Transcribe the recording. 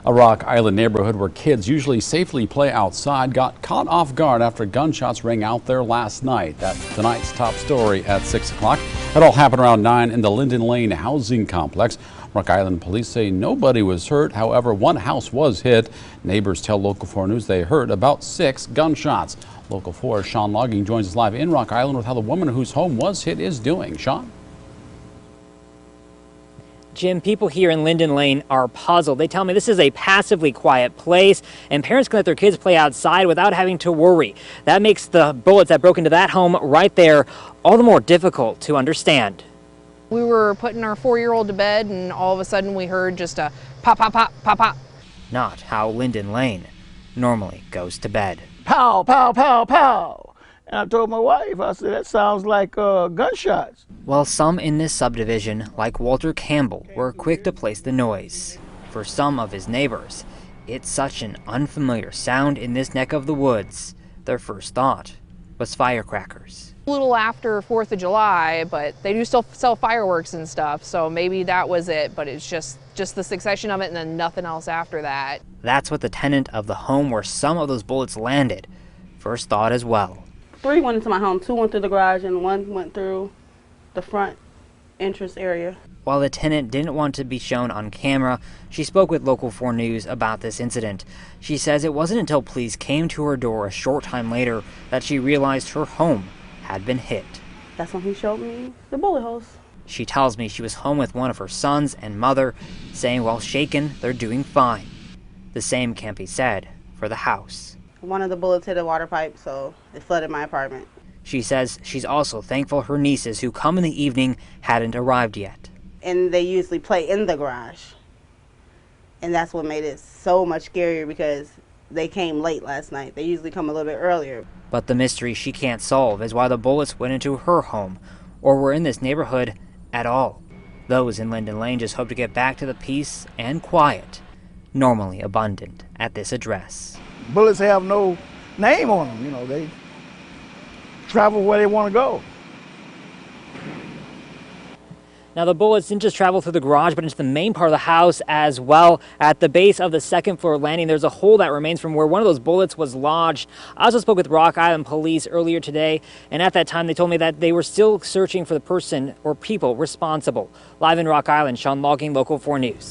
A Rock Island neighborhood where kids usually safely play outside got caught off guard after gunshots rang out there last night. That's tonight's top story at 6 o'clock. It all happened around 9 in the Lynden Lane housing complex. Rock Island police say nobody was hurt. However, one house was hit. Neighbors tell Local 4 News they heard about 6 gunshots. Local 4's Sean Logging joins us live in Rock Island with how the woman whose home was hit is doing. Sean? Jim, people here in Lynden Lane are puzzled. They tell me this is a passively quiet place and parents can let their kids play outside without having to worry. That makes the bullets that broke into that home right there all the more difficult to understand. We were putting our 4-year-old to bed and all of a sudden we heard just a pop, pop, pop, pop, pop. Not how Lynden Lane normally goes to bed. Pow, pow, pow, pow. And I told my wife, I said, that sounds like gunshots. Well, some in this subdivision, like Walter Campbell, were quick to place the noise. For some of his neighbors, it's such an unfamiliar sound in this neck of the woods. Their first thought was firecrackers. A little after 4th of July, but they do still sell fireworks and stuff, so maybe that was it, but it's just the succession of it and then nothing else after that. That's what the tenant of the home where some of those bullets landed first thought as well. 3 went into my home, 2 went through the garage, and 1 went through the front entrance area. While the tenant didn't want to be shown on camera, she spoke with Local 4 News about this incident. She says it wasn't until police came to her door a short time later that she realized her home had been hit. That's when he showed me the bullet holes. She tells me she was home with one of her sons and mother, saying while shaken, they're doing fine. The same can't be said for the house. One of the bullets hit a water pipe, so it flooded my apartment. She says she's also thankful her nieces who come in the evening hadn't arrived yet. And they usually play in the garage. And that's what made it so much scarier because they came late last night. They usually come a little bit earlier. But the mystery she can't solve is why the bullets went into her home or were in this neighborhood at all. Those in Lynden Lane just hope to get back to the peace and quiet normally abundant at this address. Bullets have no name on them, you know, they travel where they want to go. Now the bullets didn't just travel through the garage, but into the main part of the house as well. At the base of the 2nd floor landing, there's a hole that remains from where one of those bullets was lodged. I also spoke with Rock Island police earlier today, and at that time they told me that they were still searching for the person or people responsible. Live in Rock Island, Sean Logging, Local 4 News.